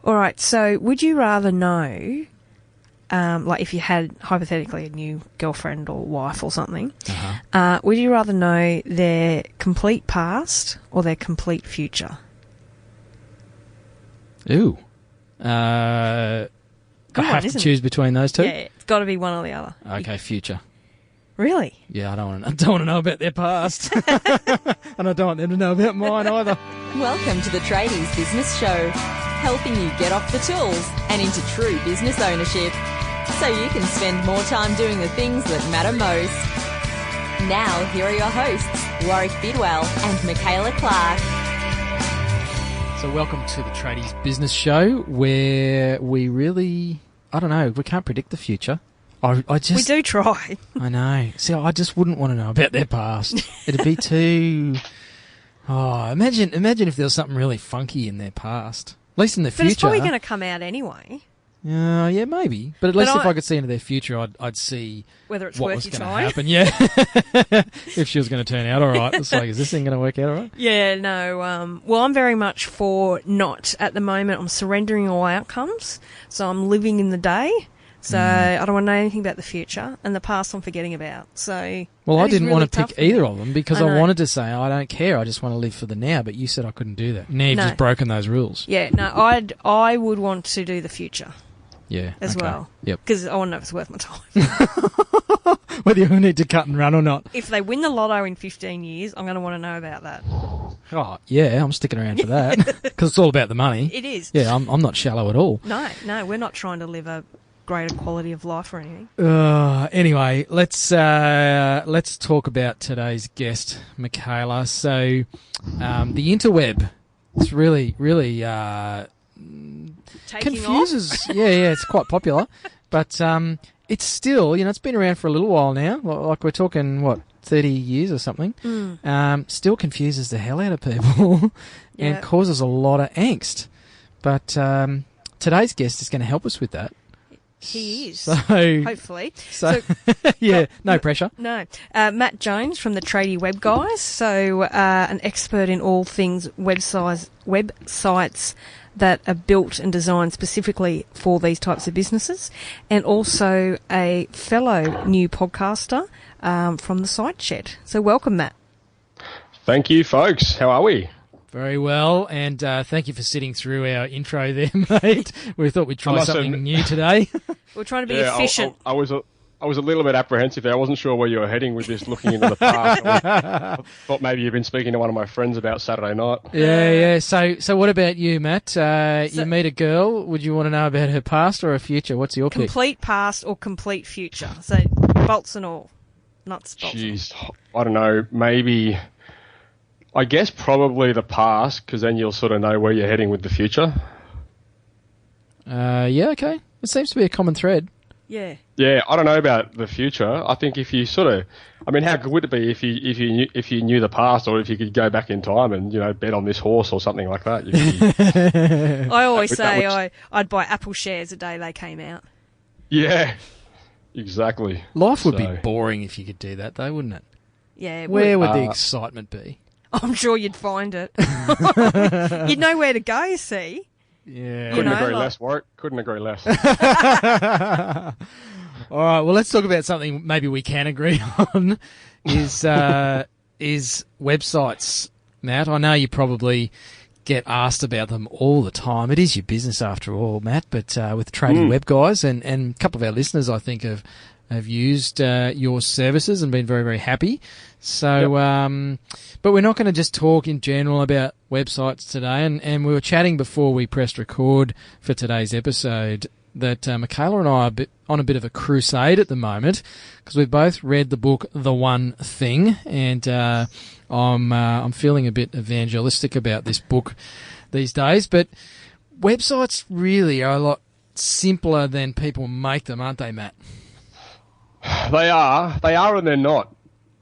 All right, so would you rather know, like if you had hypothetically a new girlfriend or wife or something, would you rather know their complete past or their complete future? Ooh. I have to choose between those two? Yeah, it's got to be one or the other. Okay, future. Really? Yeah, I don't want to know about their past. And I don't want them to know about mine either. Welcome to the Tradies Business Show, helping you get off the tools and into true business ownership, so you can spend more time doing the things that matter most. Now, here are your hosts, Warwick Bidwell and Michaela Clark. So welcome to the Tradies Business Show, where we really, I don't know, we can't predict the future. I just, we do try. I know. See, I just wouldn't want to know about their past. It'd be too... Oh, imagine if there was something really funky in their past. At least in the future. But it's probably going to come out anyway. Yeah, maybe. But at least if I could see into their future, I'd see whether it's what worth was your going to time. happen. Yeah, if she was going to turn out all right. It's like, is this thing going to work out all right? Yeah, no. Well, I'm very much for not at the moment. I'm surrendering all outcomes, so I'm living in the day. So I don't want to know anything about the future, and the past I'm forgetting about. So well, I didn't really want to pick either of them because I wanted to say I don't care. I just want to live for the now. But you said I couldn't do that. Now you've just broken those rules. Yeah, no. I would want to do the future. Yeah, as well. Yep. Because I want to know if it's worth my time. Whether you need to cut and run or not. If they win the lotto in 15 years, I'm going to want to know about that. Oh, yeah, I'm sticking around for that because it's all about the money. It is. Yeah, I'm not shallow at all. No, we're not trying to live a greater quality of life or anything. Anyway, let's talk about today's guest, Michaela. So, the interweb, it's really confuses. Off? yeah, it's quite popular, but it's still, it's been around for a little while now. Like we're talking 30 years or something. Still confuses the hell out of people and causes a lot of angst. But today's guest is going to help us with that. He is, so, hopefully. So yeah, no pressure. No. Matt Jones from the Tradie Web Guys, so an expert in all things websites that are built and designed specifically for these types of businesses, and also a fellow new podcaster from the Site Shed. So welcome, Matt. Thank you, folks. How are we? Very well, and thank you for sitting through our intro there, mate. We thought we'd try something new today. We're trying to be efficient. I was a little bit apprehensive there. I wasn't sure where you were heading with this, looking into the past. I thought maybe you've been speaking to one of my friends about Saturday night. Yeah. So what about you, Matt? You meet a girl. Would you want to know about her past or her future? What's your pick? Complete past or complete future? So bolts and all, nuts, bolts. Jeez, I don't know. Maybe... I guess probably the past, because then you'll sort of know where you're heading with the future. Yeah, okay. It seems to be a common thread. Yeah. Yeah, I don't know about the future. I think if you how good would it be if you knew the past, or if you could go back in time and bet on this horse or something like that? I always say I'd buy Apple shares the day they came out. Yeah, exactly. Life would be boring if you could do that, though, wouldn't it? Yeah. Where would the excitement be? I'm sure you'd find it. You'd know where to go, you see. Yeah. Couldn't agree less, Warwick. Couldn't agree less. All right, well, let's talk about something maybe we can agree on, is websites, Matt. I know you probably get asked about them all the time. It is your business after all, Matt, but with Trading Web Guys, and a couple of our listeners, I think, have used your services and been very, very happy. So, but we're not going to just talk in general about websites today. And we were chatting before we pressed record for today's episode that Michaela and I are on a bit of a crusade at the moment, because we've both read the book The One Thing, and I'm feeling a bit evangelistic about this book these days. But websites really are a lot simpler than people make them, aren't they, Matt? They are and they're not.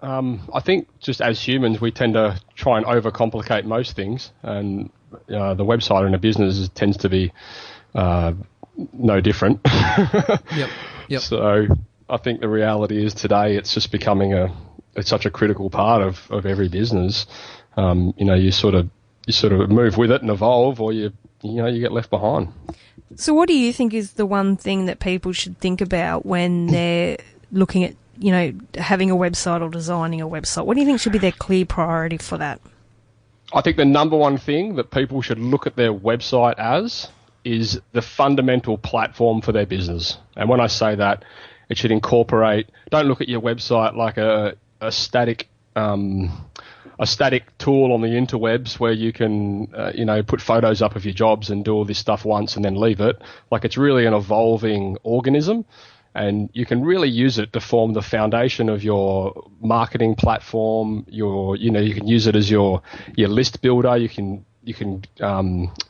I think just as humans, we tend to try and overcomplicate most things, and the website in a business tends to be no different. Yep. So I think the reality is today it's just becoming it's such a critical part of every business. You sort of move with it and evolve, or you you get left behind. So what do you think is the one thing that people should think about when they're looking at, having a website or designing a website? What do you think should be their clear priority for that? I think the number one thing that people should look at their website as is the fundamental platform for their business. And when I say that, it should incorporate, don't look at your website like a static tool on the interwebs where you can, put photos up of your jobs and do all this stuff once and then leave it. Like, it's really an evolving organism, and you can really use it to form the foundation of your marketing platform. You can use it as your list builder. You can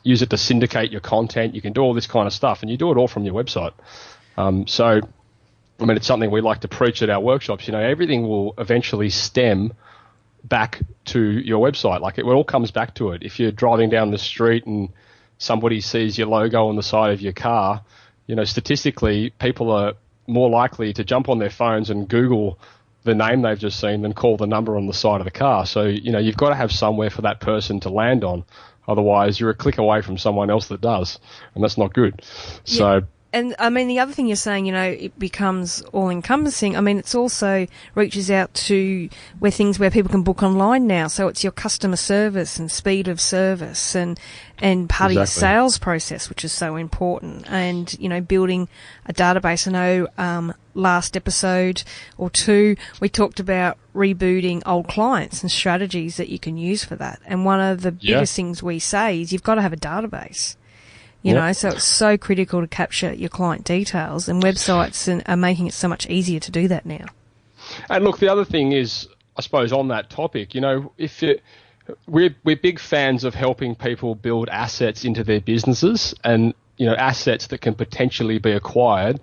use it to syndicate your content. You can do all this kind of stuff, and you do it all from your website. It's something we like to preach at our workshops. Everything will eventually stem back to your website. Like, it all comes back to it. If you're driving down the street and somebody sees your logo on the side of your car, statistically, people are more likely to jump on their phones and Google the name they've just seen than call the number on the side of the car. So, you've got to have somewhere for that person to land on. Otherwise, you're a click away from someone else that does, and that's not good. Yeah. So, and the other thing you're saying, it becomes all-encompassing. It's also reaches out to where people can book online now. So it's your customer service and speed of service and part of your sales process, which is so important. And, building a database. I know, last episode or two, we talked about rebooting old clients and strategies that you can use for that. And one of the biggest things we say is you've got to have a database. So it's so critical to capture your client details, and websites are making it so much easier to do that now. And look, the other thing is, I suppose, on that topic, we're big fans of helping people build assets into their businesses, and assets that can potentially be acquired.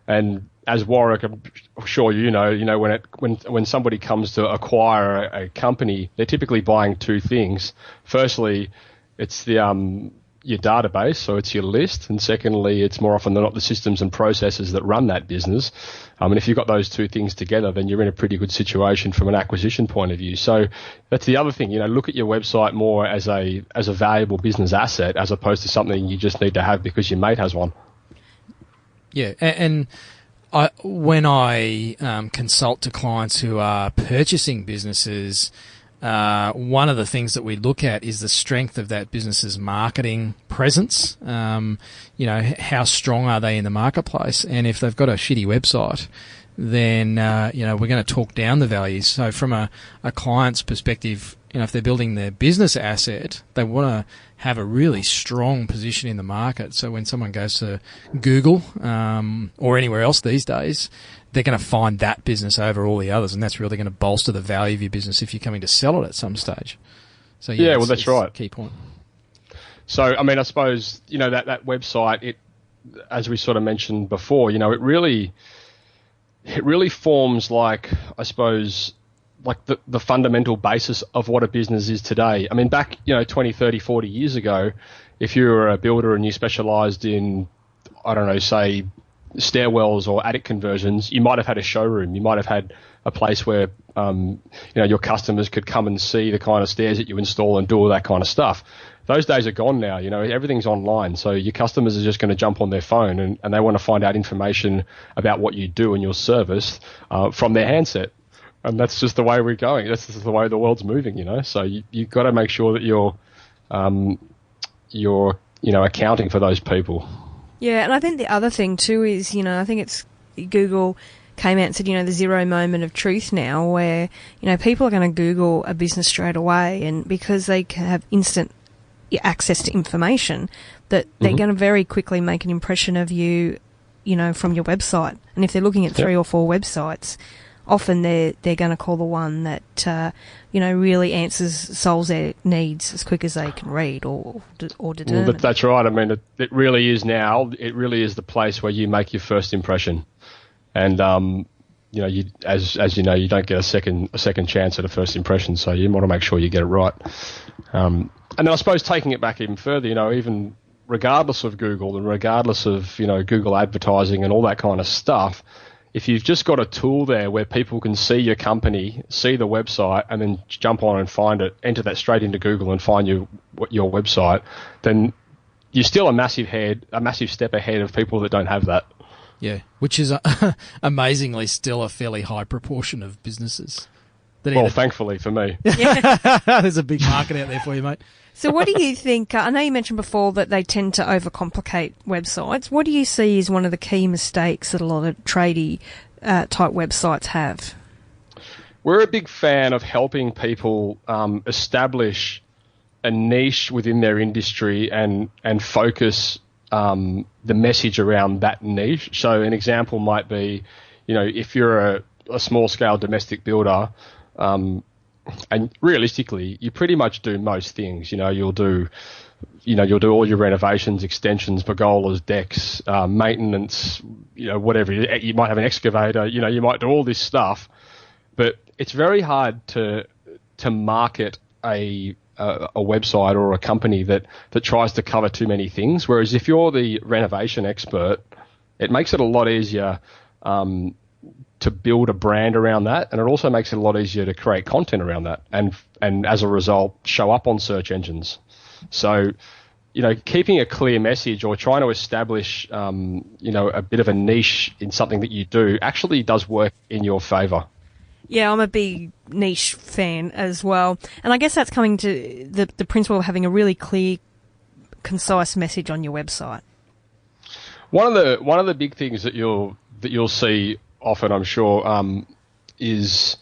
And as Warwick, I'm sure when somebody comes to acquire a company, they're typically buying two things. Firstly, it's your database, so it's your list, and secondly, it's more often than not the systems and processes that run that business. And if you've got those two things together, then you're in a pretty good situation from an acquisition point of view. So that's the other thing. Look at your website more as a valuable business asset, as opposed to something you just need to have because your mate has one. Yeah, and when I consult to clients who are purchasing businesses, one of the things that we look at is the strength of that business's marketing presence. How strong are they in the marketplace? And if they've got a shitty website, then, we're going to talk down the values. So from a client's perspective, if they're building their business asset, they want to have a really strong position in the market. So when someone goes to Google, or anywhere else these days, they're going to find that business over all the others, and that's really going to bolster the value of your business if you're coming to sell it at some stage. So that's right. A key point. So, I suppose, that website, as we sort of mentioned before, it really forms like the fundamental basis of what a business is today. Back, 20, 30, 40 years ago, if you were a builder and you specialized in, say, stairwells or attic conversions, you might have had a showroom. You might have had a place where your customers could come and see the kind of stairs that you install and do all that kind of stuff. Those days are gone now. Everything's online, so your customers are just going to jump on their phone and they want to find out information about what you do and your service from their handset. And that's just the way we're going. That's just the way the world's moving. So you've got to make sure that you're accounting for those people. Yeah, and I think the other thing too is, I think it's Google came out and said, the zero moment of truth now, where, people are going to Google a business straight away, and because they can have instant access to information, that they're going to very quickly make an impression of you, from your website. And if they're looking at 3 or 4 websites, often they're going to call the one that, really solves their needs as quick as they can read or determine. Well, that's right. It really is now. It really is the place where you make your first impression. And, as you know, you don't get a second chance at a first impression, so you want to make sure you get it right. And then I suppose taking it back even further, even regardless of Google and regardless of, Google advertising and all that kind of stuff, if you've just got a tool there where people can see your company, see the website, and then jump on and find it, enter that straight into Google and find your website, then you're still a massive step ahead of people that don't have that. Yeah, which is amazingly still a fairly high proportion of businesses. Thankfully for me. There's a big market out there for you, mate. So what do you think, I know you mentioned before that they tend to overcomplicate websites. What do you see as one of the key mistakes that a lot of tradie type websites have? We're a big fan of helping people establish a niche within their industry and focus the message around that niche. So an example might be, if you're a small-scale domestic builder, and realistically, you pretty much do most things. You'll do all your renovations, extensions, pergolas, decks, maintenance, whatever. You might have an excavator. You might do all this stuff, but it's very hard to market a website or a company that tries to cover too many things. Whereas if you're the renovation expert, it makes it a lot easier to build a brand around that, and it also makes it a lot easier to create content around that, and as a result, show up on search engines. So, keeping a clear message or trying to establish, a bit of a niche in something that you do actually does work in your favour. Yeah, I'm a big niche fan as well, and I guess that's coming to the principle of having a really clear, concise message on your website. One of the big things that you'll see often, I'm sure, is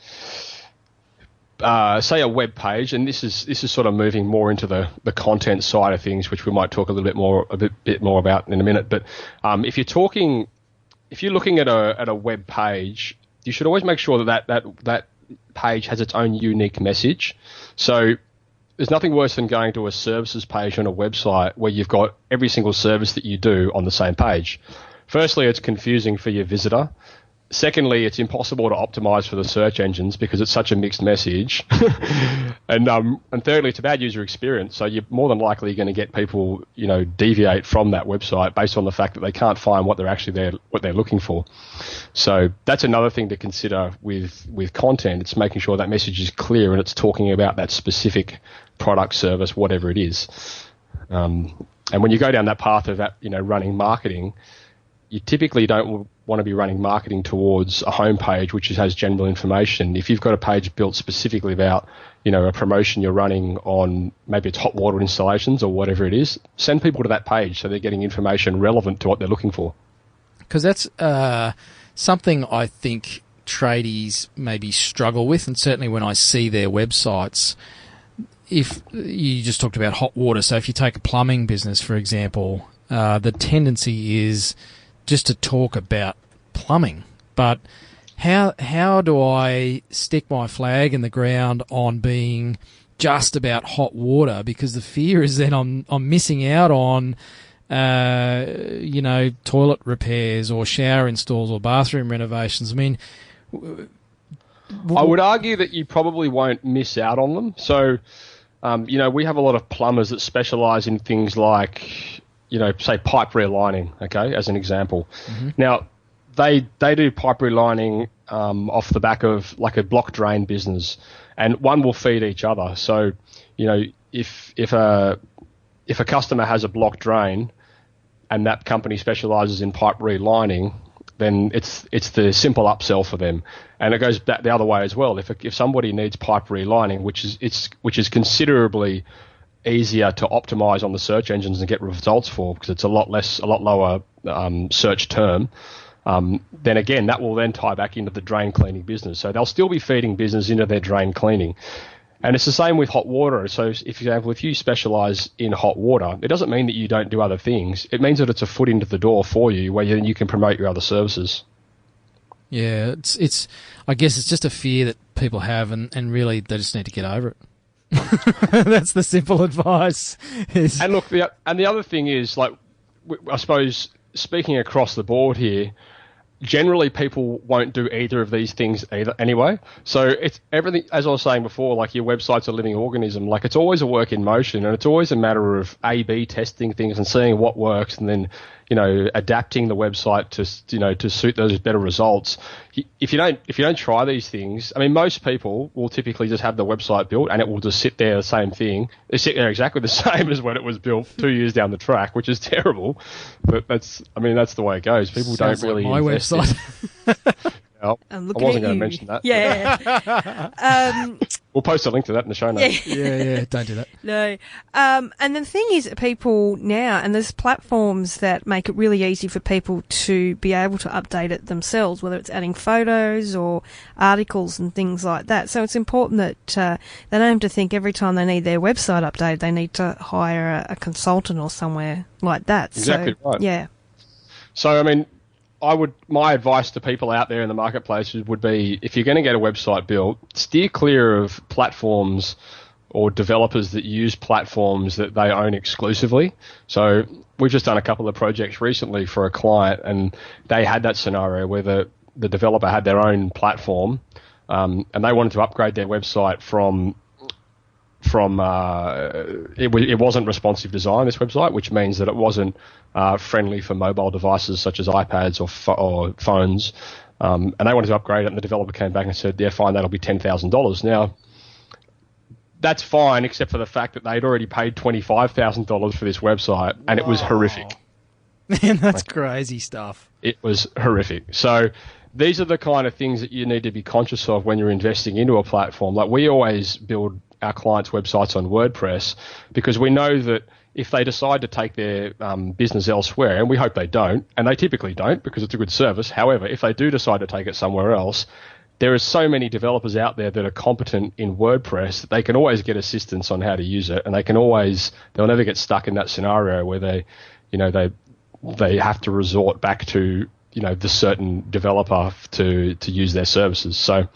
say a web page, and this is sort of moving more into the content side of things, which we might talk a bit more about in a minute. But if you're looking at a web page, you should always make sure that page has its own unique message. So there's nothing worse than going to a services page on a website where you've got every single service that you do on the same page. Firstly, it's confusing for your visitor. Secondly, it's impossible to optimize for the search engines because it's such a mixed message. And thirdly, it's a bad user experience. So you're more than likely going to get people, deviate from that website based on the fact that they can't find what they're looking for. So that's another thing to consider with content. It's making sure that message is clear and it's talking about that specific product, service, whatever it is. And when you go down that path of running marketing, you typically don't want to be running marketing towards a homepage which has general information. If you've got a page built specifically about, a promotion you're running on, maybe it's hot water installations or whatever it is, send people to that page so they're getting information relevant to what they're looking for. Because that's something I think tradies maybe struggle with, and certainly when I see their websites, if you just talked about hot water, so if you take a plumbing business, for example, the tendency is just to talk about plumbing. But how do I stick my flag in the ground on being just about hot water? Because the fear is that I'm missing out on, toilet repairs or shower installs or bathroom renovations. I mean, I would argue that you probably won't miss out on them. So, we have a lot of plumbers that specialise in things like, say pipe relining, okay, as an example. Mm-hmm. Now, they do pipe relining off the back of like a block drain business, and one will feed each other. So, if a customer has a block drain and that company specialises in pipe relining, then it's the simple upsell for them. And it goes back the other way as well. If somebody needs pipe relining, which is considerably easier to optimize on the search engines and get results for because it's a lot lower search term, then again, that will then tie back into the drain cleaning business. So they'll still be feeding business into their drain cleaning. And it's the same with hot water. So, for example, if you specialize in hot water, it doesn't mean that you don't do other things. It means that it's a foot into the door for you where you can promote your other services. Yeah, it's. I guess it's just a fear that people have, and really they just need to get over it. That's the simple advice. And look, the other thing is, like, I suppose, speaking across the board here, generally people won't do either of these things either anyway. So it's everything, as I was saying before, like your website's a living organism. Like it's always a work in motion, and it's always a matter of A/B testing things and seeing what works, and then adapting the website to suit those better results. If you don't try these things, I mean, most people will typically just have the website built and it will just sit there the same thing. It sit there exactly the same as when it was built 2 years down the track, which is terrible. But that's the way it goes. People Sounds don't really like my invest website. No, I wasn't going to mention that. Yeah. We'll post a link to that in the show notes. Yeah, don't do that. No. And the thing is that people now, and there's platforms that make it really easy for people to be able to update it themselves, whether it's adding photos or articles and things like that. So it's important that they don't have to think every time they need their website updated, they need to hire a consultant or somewhere like that. Exactly right. Yeah. So, I mean, my advice to people out there in the marketplace would be, if you're going to get a website built, steer clear of platforms or developers that use platforms that they own exclusively. So we've just done a couple of projects recently for a client, and they had that scenario where the developer had their own platform, and they wanted to upgrade their website from it wasn't responsive design, this website, which means that it wasn't friendly for mobile devices such as iPads or phones, and they wanted to upgrade it, and the developer came back and said, yeah, fine, that'll be $10,000. Now, that's fine, except for the fact that they'd already paid $25,000 for this website, and it was horrific. Man, that's crazy stuff. It was horrific. So these are the kind of things that you need to be conscious of when you're investing into a platform. Like, we always build our clients' websites on WordPress because we know that if they decide to take their business elsewhere, and we hope they don't, and they typically don't because it's a good service. However, if they do decide to take it somewhere else, there are so many developers out there that are competent in WordPress that they can always get assistance on how to use it, and they'll never get stuck in that scenario where they have to resort back to the certain developer to use their services. So.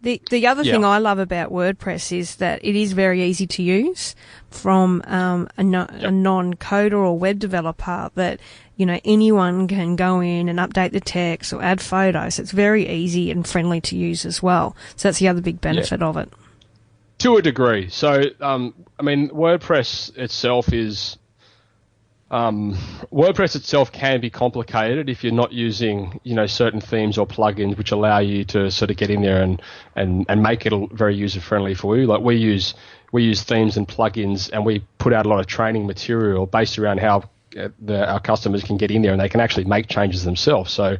The other thing I love about WordPress is that it is very easy to use from a non-coder or web developer, that anyone can go in and update the text or add photos. It's very easy and friendly to use as well. So that's the other big benefit of it. To a degree. So, I mean, WordPress itself is... WordPress itself can be complicated if you're not using, certain themes or plugins which allow you to sort of get in there and make it very user friendly for you. Like, we use themes and plugins, and we put out a lot of training material based around how our customers can get in there and they can actually make changes themselves. So,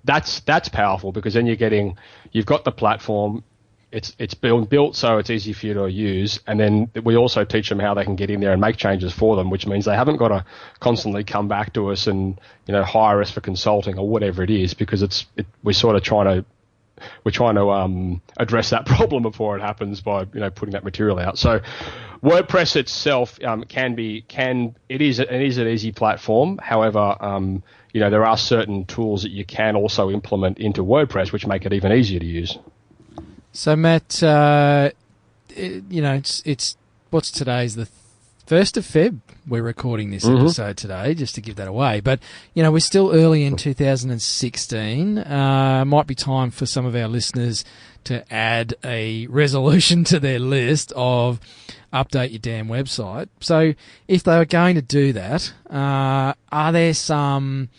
that's powerful, because then you've got the platform. It's built so it's easy for you to use, and then we also teach them how they can get in there and make changes for them, which means they haven't got to constantly come back to us and hire us for consulting or whatever it is, because we're trying to address that problem before it happens by putting that material out. So WordPress itself it is an easy platform. However, there are certain tools that you can also implement into WordPress which make it even easier to use. So, Matt, it's what's today's the 1st of Feb. We're recording this episode today, just to give that away. But, we're still early in 2016. Might be time for some of our listeners to add a resolution to their list of update your damn website. So, if they were going to do that, are there some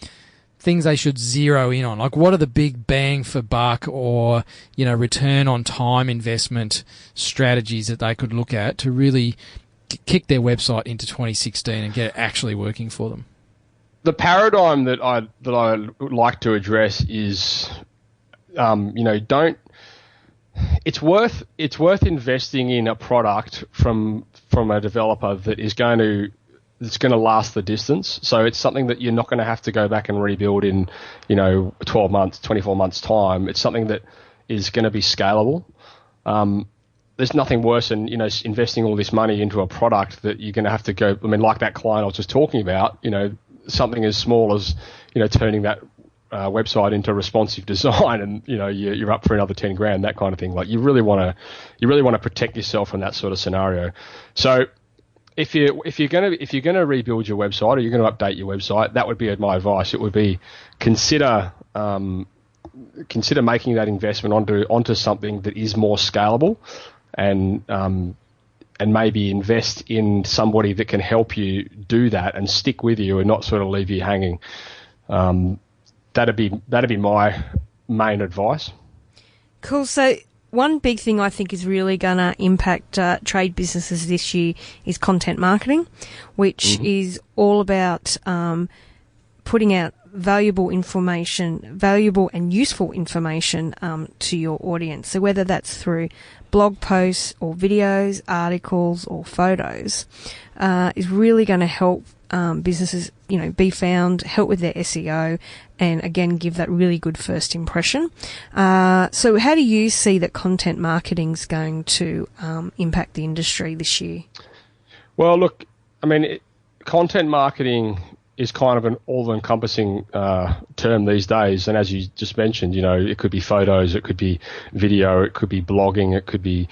things they should zero in on? Like, what are the big bang for buck or, return on time investment strategies that they could look at to really kick their website into 2016 and get it actually working for them? The paradigm that I like to address is, it's worth investing in a product from a developer that is going to last the distance. So it's something that you're not going to have to go back and rebuild in, 12 months, 24 months time. It's something that is going to be scalable. There's nothing worse than, investing all this money into a product that you're going to have to go, like that client I was just talking about, something as small as, turning that website into responsive design, and you're up for another 10 grand, that kind of thing. Like, you really want to protect yourself from that sort of scenario. So if you're gonna rebuild your website or you're going to update your website, that would be my advice. It would be consider making that investment onto something that is more scalable, and maybe invest in somebody that can help you do that and stick with you and not sort of leave you hanging. That'd be my main advice. Cool. So one big thing I think is really going to impact trade businesses this year is content marketing, which is all about putting out valuable and useful information to your audience. So whether that's through blog posts or videos, articles or photos, is really going to help businesses, be found, help with their SEO, and again give that really good first impression. So how do you see that content marketing is going to impact the industry this year? Well, look, I mean, content marketing is kind of an all-encompassing term these days, and as you just mentioned, it could be photos, it could be video, it could be blogging, it could be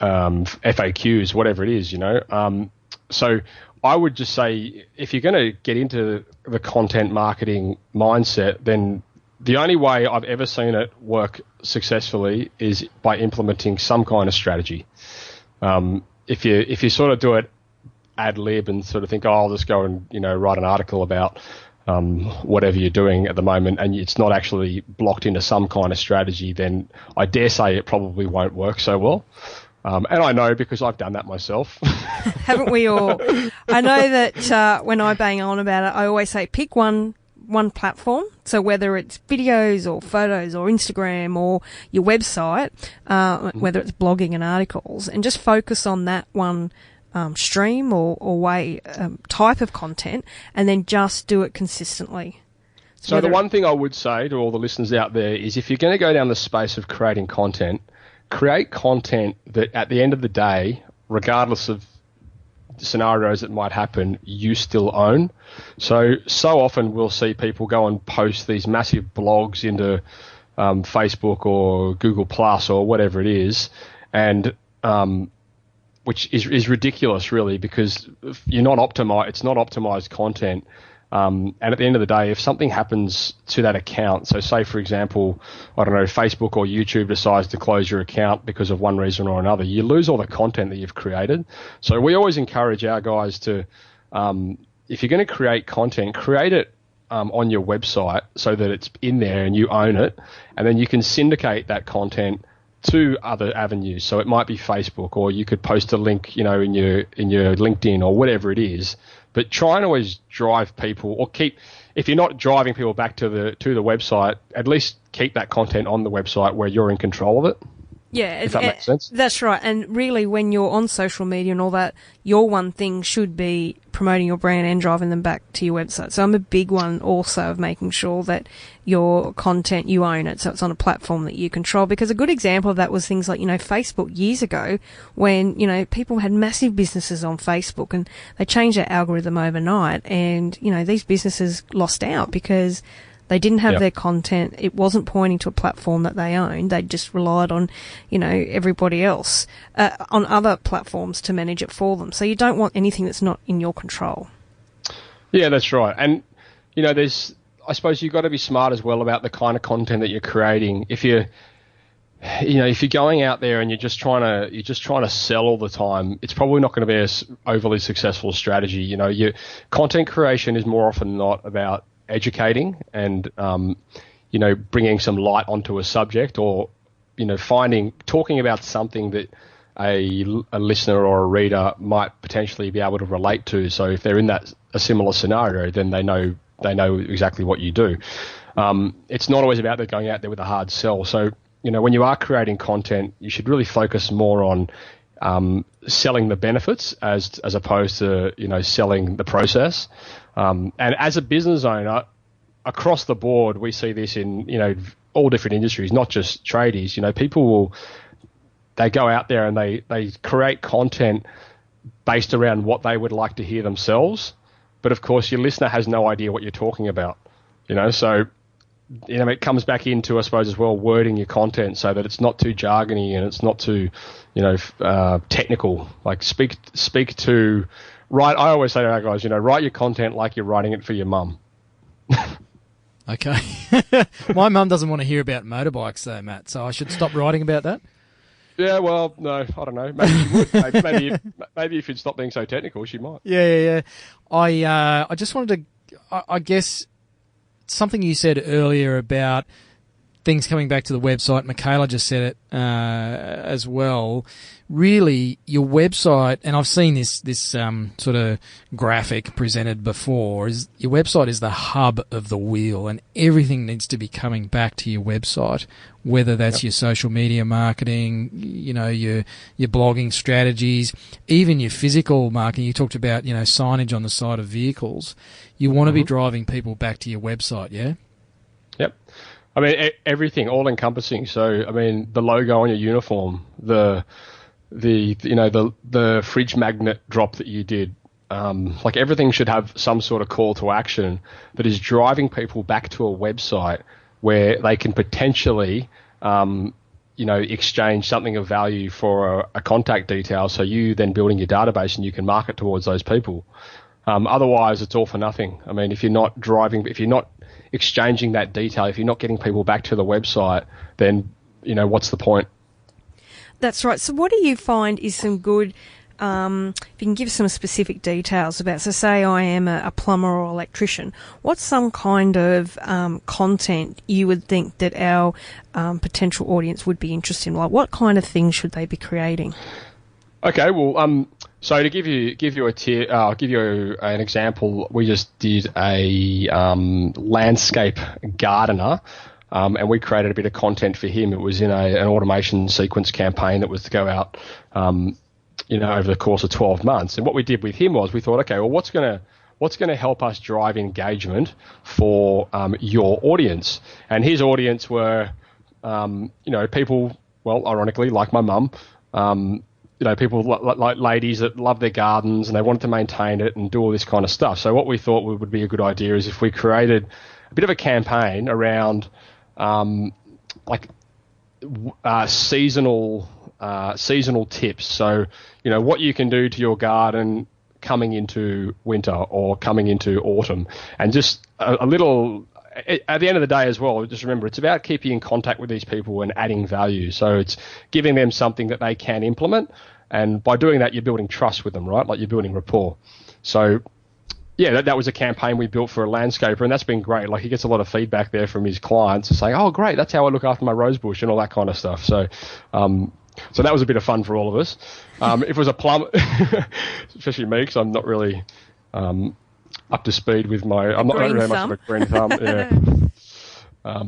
FAQs, whatever it is, So I would just say, if you're going to get into the content marketing mindset, then the only way I've ever seen it work successfully is by implementing some kind of strategy. If you sort of do it ad lib and sort of think, I'll just go and write an article about whatever you're doing at the moment, and it's not actually blocked into some kind of strategy, then I dare say it probably won't work so well. And I know because I've done that myself. Haven't we all? I know that when I bang on about it, I always say pick one platform. So whether it's videos or photos or Instagram or your website, whether it's blogging and articles, and just focus on that one stream or way type of content, and then just do it consistently. So the one thing I would say to all the listeners out there is, if you're going to go down the space of creating content, create content that at the end of the day, regardless of scenarios that might happen, you still own. So often we'll see people go and post these massive blogs into Facebook or Google Plus or whatever it is, and which is ridiculous, really, because you're not optimized. It's not optimized content. And at the end of the day, if something happens to that account, so say, for example, I don't know, Facebook or YouTube decides to close your account because of one reason or another, you lose all the content that you've created. So we always encourage our guys to, if you're going to create content, create it on your website so that it's in there and you own it, and then you can syndicate that content to other avenues. So it might be Facebook, or you could post a link, in your LinkedIn or whatever it is. But try and always drive people, or if you're not driving people back to the website, at least keep that content on the website where you're in control of it. Yeah, if that makes sense. That's right. And really, when you're on social media and all that, your one thing should be promoting your brand and driving them back to your website. So I'm a big one also of making sure that your content, you own it, so it's on a platform that you control. Because a good example of that was things like, Facebook years ago, when, people had massive businesses on Facebook and they changed their algorithm overnight, and, these businesses lost out because they didn't have their content. It wasn't pointing to a platform that they owned. They just relied on, everybody else on other platforms to manage it for them. So you don't want anything that's not in your control. Yeah, that's right. And, I suppose you've got to be smart as well about the kind of content that you're creating. If you're going out there and you're just trying to sell all the time, it's probably not going to be an overly successful strategy. Your content creation is more often than not about educating and bringing some light onto a subject, or talking about something that a listener or a reader might potentially be able to relate to. So if they're in a similar scenario, then they know exactly what you do. It's not always about going out there with a hard sell. So when you are creating content, you should really focus more on selling the benefits as opposed to selling the process. And as a business owner, across the board, we see this in all different industries, not just tradies. People they go out there and they create content based around what they would like to hear themselves, but of course your listener has no idea what you're talking about. So it comes back into, I suppose, as well, wording your content so that it's not too jargony and it's not too, technical. Like speak to, write. I always say to our guys, write your content like you're writing it for your mum. Okay. My mum doesn't want to hear about motorbikes though, Matt, so I should stop writing about that? Yeah, well, no, I don't know. Maybe she would. Maybe if you'd stop being so technical, she might. Yeah. I just wanted to, I guess, something you said earlier about things coming back to the website. Michaela just said it as well. Really, your website, and I've seen this sort of graphic presented before, is your website is the hub of the wheel, and everything needs to be coming back to your website, whether that's your social media marketing, your blogging strategies, even your physical marketing. You talked about, signage on the side of vehicles. You want to be driving people back to your website, yeah? Yep. I mean, everything, all encompassing. So, I mean, the logo on your uniform, the fridge magnet drop that you did, like everything should have some sort of call to action that is driving people back to a website where they can potentially, exchange something of value for a contact detail. So you then building your database and you can market towards those people. Otherwise, it's all for nothing. I mean, if you're not exchanging that detail, if you're not getting people back to the website, then, what's the point? That's right. So what do you find is some good, if you can give some specific details about, so say I am a plumber or electrician, what's some kind of content you would think that our potential audience would be interested in? Like, what kind of things should they be creating? Okay, well, so to give you a tier, I'll give you an example. We just did a landscape gardener, and we created a bit of content for him. It was in an automation sequence campaign that was to go out, over the course of 12 months. And what we did with him was we thought, okay, well, what's going to help us drive engagement for your audience? And his audience were, people, well, ironically, like my mum. People like ladies that love their gardens and they wanted to maintain it and do all this kind of stuff. So what we thought would be a good idea is if we created a bit of a campaign around seasonal tips. So, what you can do to your garden coming into winter or coming into autumn, and just a little. At the end of the day as well, just remember, it's about keeping in contact with these people and adding value. So it's giving them something that they can implement. And by doing that, you're building trust with them, right? Like you're building rapport. So, yeah, that was a campaign we built for a landscaper, and that's been great. Like he gets a lot of feedback there from his clients saying, oh, great, that's how I look after my rose bush and all that kind of stuff. So, so that was a bit of fun for all of us. If it was a plumber, especially me, because I'm not really up to speed with I'm not very much of a green thumb. Yeah.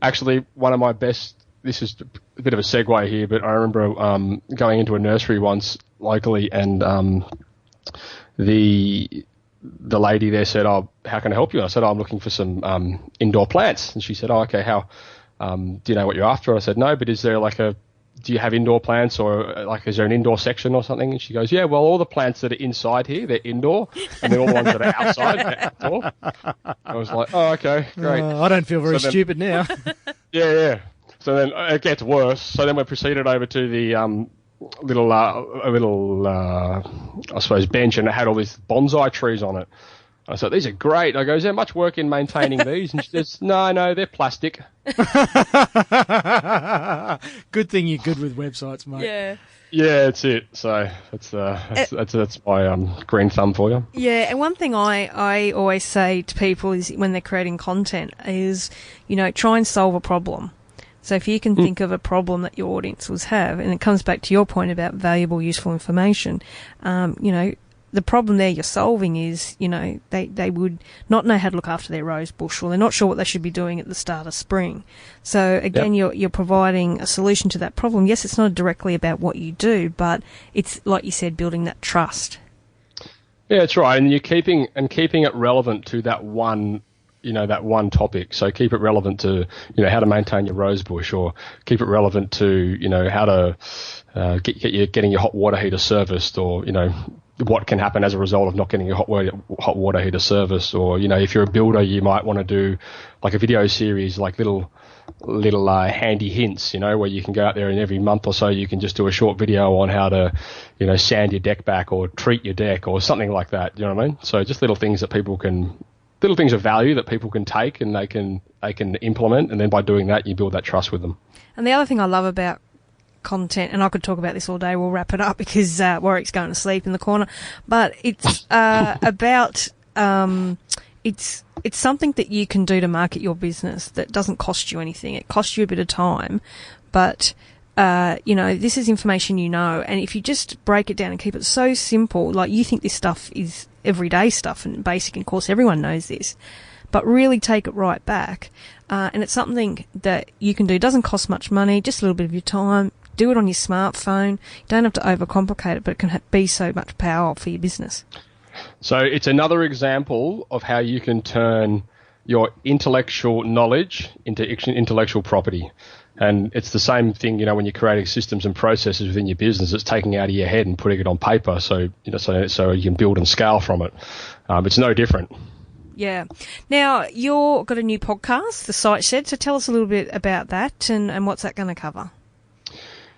Actually, one of my best. This is a bit of a segue here, but I remember going into a nursery once locally, and the lady there said, "Oh, how can I help you?" And I said, "Oh, I'm looking for some indoor plants." And she said, "Oh, okay. How? Do you know what you're after?" I said, "No, but is there do you have indoor plants, or is there an indoor section or something?" And she goes, "Yeah, well, all the plants that are inside here, they're indoor, and then all the ones that are outside, they're outdoor." I was like, "Oh, okay, great." I don't feel very stupid now. Yeah. So then it gets worse. So then we proceeded over to the little, I suppose, bench, and it had all these bonsai trees on it. I said, "These are great." I go, "Is there much work in maintaining these?" And she says, No, they're plastic. Good thing you're good with websites, mate. Yeah, that's it. So that's my green thumb for you. Yeah, and one thing I always say to people is when they're creating content is, try and solve a problem. So if you can think of a problem that your audiences have, and it comes back to your point about valuable, useful information, the problem there you're solving is, they would not know how to look after their rose bush, or they're not sure what they should be doing at the start of spring. So again, you're providing a solution to that problem. Yes, it's not directly about what you do, but it's, like you said, building that trust. Yeah, that's right. And you're keeping it relevant to that one topic. So keep it relevant to, how to maintain your rose bush, or keep it relevant to, how to getting your hot water heater serviced, or, what can happen as a result of not getting a hot water heater service. Or, if you're a builder, you might want to do like a video series, like little handy hints, where you can go out there and every month or so you can just do a short video on how to, sand your deck back or treat your deck or something like that. You know what I mean? So just little things of value that people can take and they can implement, and then by doing that you build that trust with them. And the other thing I love about content, and I could talk about this all day, we'll wrap it up because Warwick's going to sleep in the corner, but it's about it's something that you can do to market your business that doesn't cost you anything. It costs you a bit of time, but this is information and if you just break it down and keep it so simple, like you think this stuff is everyday stuff and basic, and of course everyone knows this, but really take it right back, and it's something that you can do. It doesn't cost much money, just a little bit of your time. Do it on your smartphone. You don't have to overcomplicate it, but it can be so much power for your business. So it's another example of how you can turn your intellectual knowledge into intellectual property. And it's the same thing, when you're creating systems and processes within your business. It's taking it out of your head and putting it on paper, so you can build and scale from it. It's no different. Yeah. Now, you've got a new podcast, The Site Shed, so tell us a little bit about that and what's that going to cover?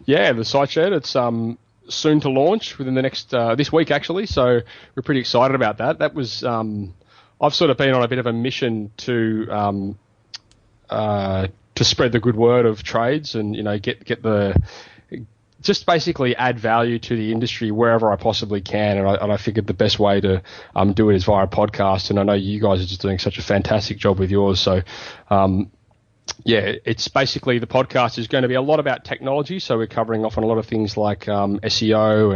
Yeah, The Site Shed, it's soon to launch within the next this week, actually, so we're pretty excited about that. That was I've sort of been on a bit of a mission to spread the good word of trades and, just basically add value to the industry wherever I possibly can. And I figured the best way to do it is via a podcast. And I know you guys are just doing such a fantastic job with yours. So, it's basically the podcast is going to be a lot about technology. So we're covering off on a lot of things like SEO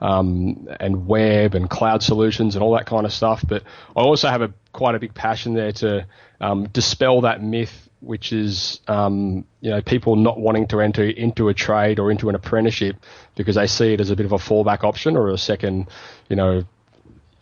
and web and cloud solutions and all that kind of stuff. But I also have quite a big passion there to dispel that myth, which is, people not wanting to enter into a trade or into an apprenticeship because they see it as a bit of a fallback option or a second,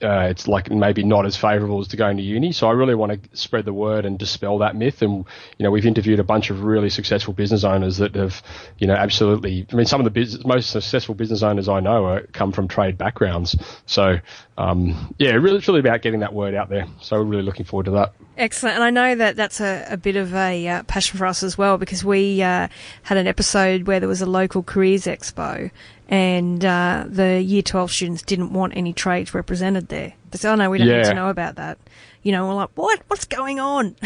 it's like maybe not as favourable as to going to uni. So I really want to spread the word and dispel that myth. And, we've interviewed a bunch of really successful business owners that have, absolutely, some of the most successful business owners I know come from trade backgrounds. So, it's really about getting that word out there. So we're really looking forward to that. Excellent. And I know that that's a bit of a passion for us as well, because we had an episode where there was a local careers expo, and the Year 12 students didn't want any trades represented there. They said, oh, no, we don't need to know about that. We're like, what? What's going on?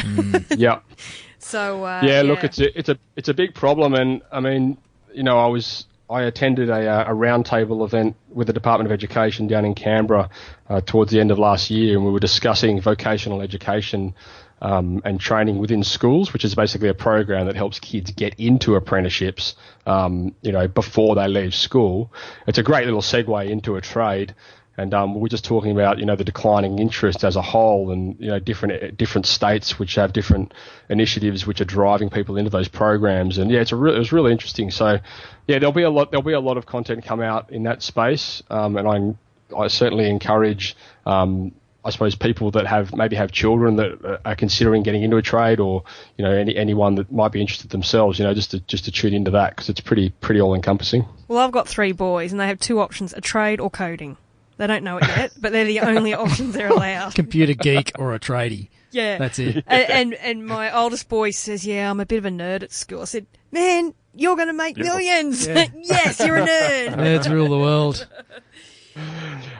Yeah. So, look, it's a big problem. And, I mean, I attended a roundtable event with the Department of Education down in Canberra towards the end of last year, and we were discussing vocational education and training within schools, which is basically a program that helps kids get into apprenticeships, before they leave school. It's a great little segue into a trade. And we're just talking about, the declining interest as a whole, and different states which have different initiatives which are driving people into those programs. And it was really interesting. So there'll be a lot of content come out in that space. And I certainly encourage I suppose people that have children that are considering getting into a trade, or anyone that might be interested themselves, just to tune into that, because it's pretty all encompassing. Well, I've got 3 boys, and they have 2 options: a trade or coding. They don't know it yet, but they're the only options they're allowed. Computer geek or a tradie. Yeah. That's it. And my oldest boy says, yeah, I'm a bit of a nerd at school. I said, man, you're going to make millions. Yeah. Yes, you're a nerd. Nerds rule the world.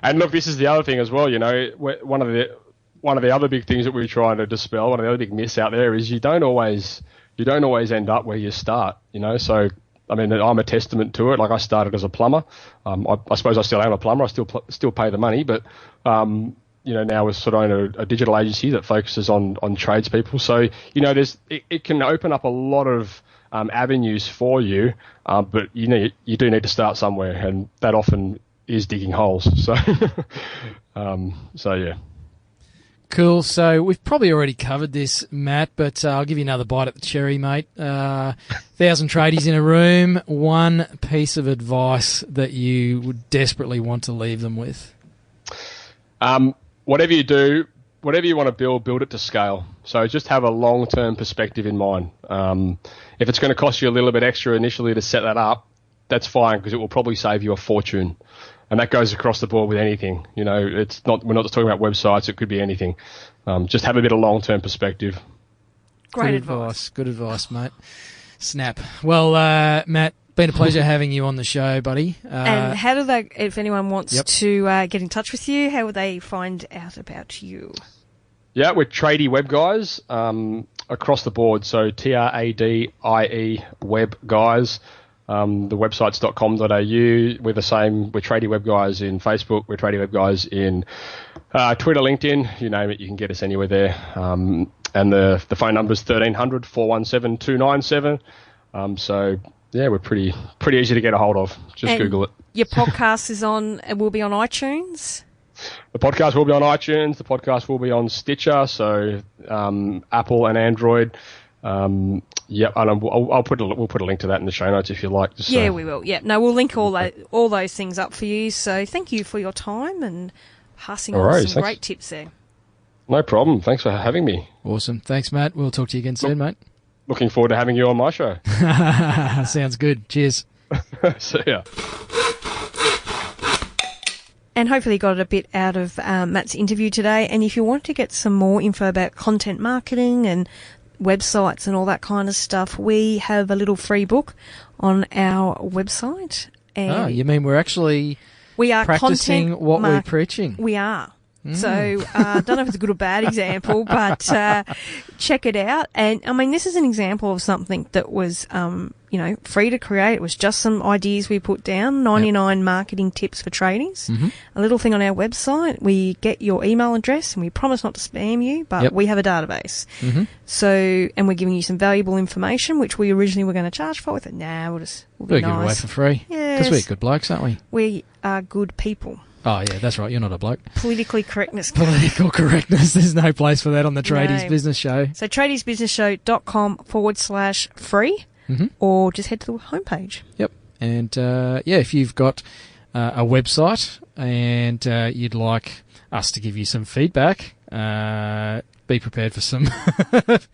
And look, this is the other thing as well, one of the other big things that we're trying to dispel, one of the other big myths out there is you don't always end up where you start, So, I mean, I'm a testament to it. Like, I started as a plumber. I suppose I still am a plumber. I still pay the money, but now we're sort of own a digital agency that focuses on tradespeople. So, it can open up a lot of avenues for you, but you do need to start somewhere, and that often is digging holes. So, yeah. Cool. So we've probably already covered this, Matt, but I'll give you another bite at the cherry, mate. 1,000 tradies in a room. One piece of advice that you would desperately want to leave them with. Whatever you do, whatever you want to build it to scale. So just have a long-term perspective in mind. If it's going to cost you a little bit extra initially to set that up, that's fine, because it will probably save you a fortune. And that goes across the board with anything. You know, we're not just talking about websites. It could be anything. Just have a bit of long-term perspective. Great advice. Good advice, mate. Snap. Well, Matt, been a pleasure having you on the show, buddy. And how do they, if anyone wants to get in touch with you, how would they find out about you? Yeah, we're Tradie Web Guys across the board. So TRADIE Web Guys. The website's .com.au. We're the same. We're Tradie Web Guys in Facebook. We're Tradie Web Guys in Twitter, LinkedIn. You name it, you can get us anywhere there. And the phone number's 1300 417 297. So yeah, we're pretty easy to get a hold of. Just Google it. Your podcast will be on iTunes. The podcast will be on iTunes. The podcast will be on Stitcher. So Apple and Android. Yep, and we'll put a link to that in the show notes if you like. We will. Yeah, no, we'll link all those things up for you. So thank you for your time and passing on some great tips there. No problem. Thanks for having me. Awesome. Thanks, Matt. We'll talk to you again soon, mate. Looking forward to having you on my show. Sounds good. Cheers. See ya. And hopefully you got a bit out of Matt's interview today. And if you want to get some more info about content marketing and websites and all that kind of stuff, we have a little free book on our website. And you mean we are practicing what we're preaching? We are. So I don't know if it's a good or bad example, but check it out. And I mean, this is an example of something that was, free to create. It was just some ideas we put down, 99 marketing tips for tradies. Mm-hmm. A little thing on our website. We get your email address and we promise not to spam you, but we have a database. Mm-hmm. So, and we're giving you some valuable information, which we originally were going to charge for. We thought, we'll be nice. Give it away for free. Yes. Because we're good blokes, aren't we? We are good people. Oh, yeah, that's right. You're not a bloke. Political correctness. Political correctness. There's no place for that on the Tradies Business Show. So tradiesbusinessshow.com/free or just head to the homepage. Yep. And, if you've got a website and you'd like us to give you some feedback, be prepared for some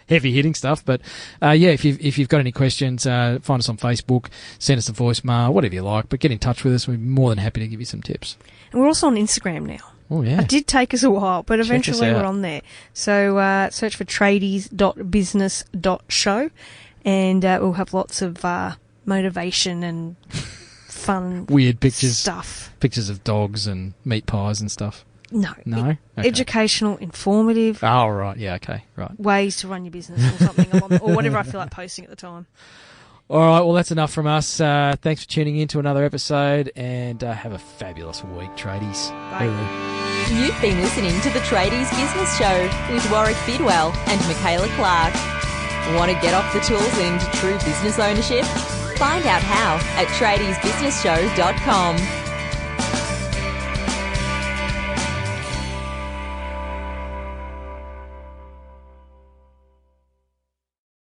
heavy-hitting stuff. But, if you've got any questions, find us on Facebook, send us a voicemail, whatever you like. But get in touch with us. We're more than happy to give you some tips. And we're also on Instagram now. Oh, yeah. It did take us a while, but eventually we're on there. So search for tradies.business.show and we'll have lots of motivation and fun weird pictures, stuff. Pictures of dogs and meat pies and stuff. No. Okay. Educational, informative. Oh, right. Yeah, okay. Right. Ways to run your business or something, or whatever I feel like posting at the time. All right, well, that's enough from us. Thanks for tuning in to another episode, and have a fabulous week, tradies. Bye. You've been listening to the Tradies Business Show with Warwick Bidwell and Michaela Clark. Want to get off the tools and into true business ownership? Find out how at tradiesbusinessshow.com.